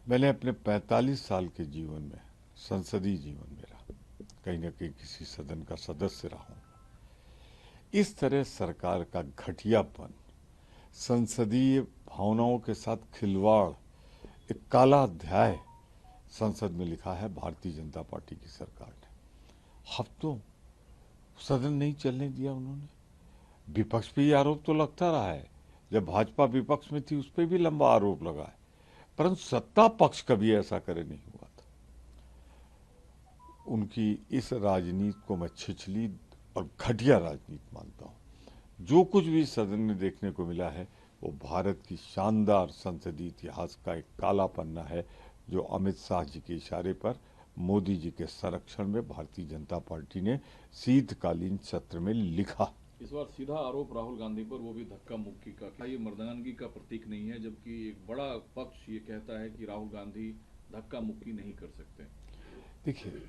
मैंने अपने 45 साल के जीवन में, संसदीय जीवन मेरा, कहीं न कहीं किसी सदन का सदस्य रहा हूँ। इस तरह सरकार का घटियापन, संसदीय भावनाओं के साथ खिलवाड़, एक काला अध्याय संसद में लिखा है भारतीय जनता पार्टी की सरकार ने। हफ्तों सदन नहीं चलने दिया उन्होंने। विपक्ष पे ये आरोप तो लगता रहा है, जब भाजपा विपक्ष में थी उस पर भी लंबा आरोप लगा है, परंतु सत्ता पक्ष कभी ऐसा करे नहीं हुआ था। उनकी इस राजनीति को मैं छिछली और घटिया राजनीति मानता हूँ। जो कुछ भी सदन में देखने को मिला है वो भारत की शानदार संसदीय इतिहास का एक काला पन्ना है, जो अमित शाह जी के इशारे पर मोदी जी के संरक्षण में भारतीय जनता पार्टी ने शीतकालीन सत्र में लिखा। इस बार सीधा आरोप राहुल गांधी पर, वो भी धक्का मुक्की का। क्या ये मर्दानगी का प्रतीक नहीं है, जबकि एक बड़ा पक्ष ये कहता है कि राहुल गांधी धक्का मुक्की नहीं कर सकते? देखिए,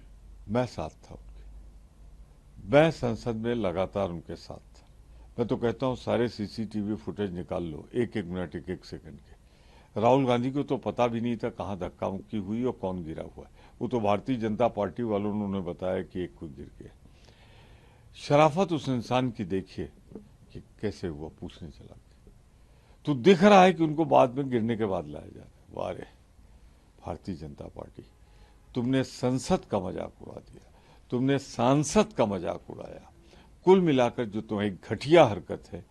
मैं साथ था उनके, मैं संसद में लगातार उनके साथ था। मैं तो कहता हूँ सारे सीसीटीवी फुटेज निकाल लो, एक एक मिनट, एक एक सेकंड के। राहुल गांधी को तो पता भी नहीं था कहाँ धक्का मुक्की हुई और कौन गिरा हुआ है। वो तो भारतीय जनता पार्टी वालों ने उन्हें बताया कि एक कोई गिर गया। शराफत उस इंसान की देखिए कि कैसे हुआ, पूछने चला गया। तो दिख रहा है कि उनको बाद में गिरने के बाद लाया जा रहा है। वाह रे भारतीय जनता पार्टी, तुमने संसद का मजाक उड़ा दिया, तुमने सांसद का मजाक उड़ाया। कुल मिलाकर जो तुम्हारी घटिया हरकत है,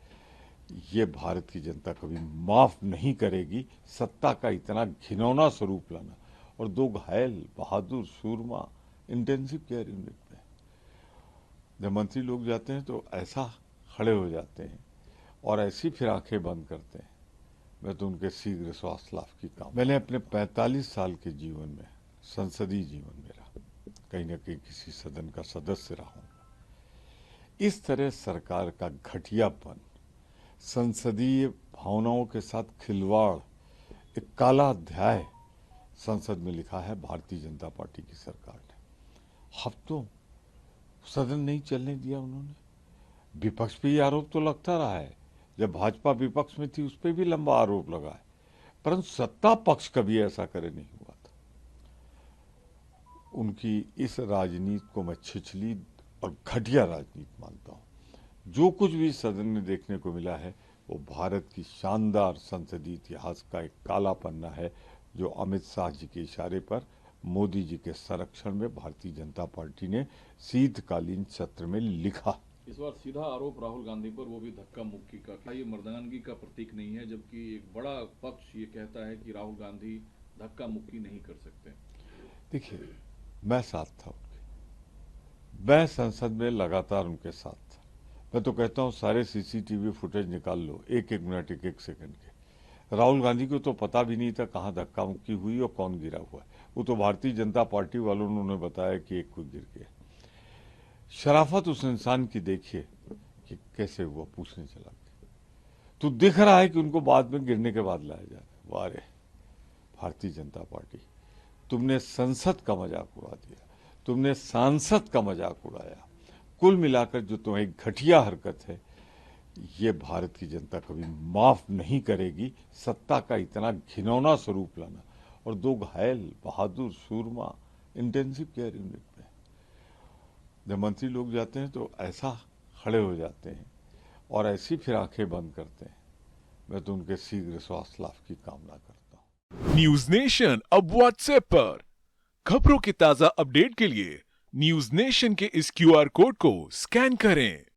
ये भारत की जनता कभी माफ नहीं करेगी। सत्ता का इतना घिनौना स्वरूप लाना, और दो घायल बहादुर सूरमा इंटेंसिव केयर यूनिट में। जब मंत्री लोग जाते हैं तो ऐसा खड़े हो जाते हैं और ऐसी फिर आंखें बंद करते हैं। मैं तो उनके शीघ्र स्वास्थ्य लाभ की कामना। मैंने अपने 45 साल के जीवन में, संसदीय जीवन मेरा, कहीं न कहीं किसी सदन का सदस्य रहा हूँ। इस तरह सरकार का घटियापन, संसदीय भावनाओं के साथ खिलवाड़, एक काला अध्याय संसद में लिखा है भारतीय जनता पार्टी की सरकार ने। हफ्तों सदन नहीं चलने दिया उन्होंने। विपक्ष पे ये आरोप तो लगता रहा है, जब भाजपा विपक्ष में थी उस पर भी लंबा आरोप लगा है, परंतु सत्ता पक्ष कभी ऐसा करे नहीं हुआ था। उनकी इस राजनीति को मैं छिछली और घटिया राजनीति मानता हूँ। जो कुछ भी सदन में देखने को मिला है वो भारत की शानदार संसदीय इतिहास का एक काला पन्ना है, जो अमित शाह जी के इशारे पर मोदी जी के संरक्षण में भारतीय जनता पार्टी ने शीतकालीन सत्र में लिखा। इस बार सीधा आरोप राहुल गांधी पर, वो भी धक्का मुक्की का। क्या ये मर्दानगी का प्रतीक नहीं है, जबकि एक बड़ा पक्ष ये कहता है कि राहुल गांधी धक्का मुक्की नहीं कर सकते? देखिए, मैं साथ था उनके, मैं संसद में लगातार उनके साथ था। मैं तो कहता हूँ सारे सीसीटीवी फुटेज निकाल लो, एक एक मिनट, एक एक सेकंड के। राहुल गांधी को तो पता भी नहीं था कहाँ धक्का मुक्की हुई और कौन गिरा हुआ है। वो तो भारतीय जनता पार्टी वालों ने उन्हें बताया कि एक कोई गिर गया। शराफत उस इंसान की देखिए कि कैसे हुआ, पूछने चला गया। तो दिख रहा है कि उनको बाद में गिरने के बाद लाया जा रहा है। वाह रे भारतीय जनता पार्टी, तुमने संसद का मजाक उड़ा दिया, तुमने सांसद का मजाक उड़ाया। कुल मिलाकर जो तुम्हारी घटिया हरकत है, ये भारत की जनता कभी माफ नहीं करेगी। सत्ता का इतना घिनौना स्वरूप लाना, और दो घायल बहादुर सूरमा इंटेंसिव केयर यूनिट में। जब मंत्री लोग जाते हैं तो ऐसा खड़े हो जाते हैं और ऐसी फिर आंखें बंद करते हैं। मैं तो उनके शीघ्र स्वास्थ्य लाभ की कामना करता हूँ। न्यूज नेशन अब व्हाट्सएप पर खबरों की ताजा अपडेट के लिए न्यूज नेशन के इस क्यूआर कोड को स्कैन करें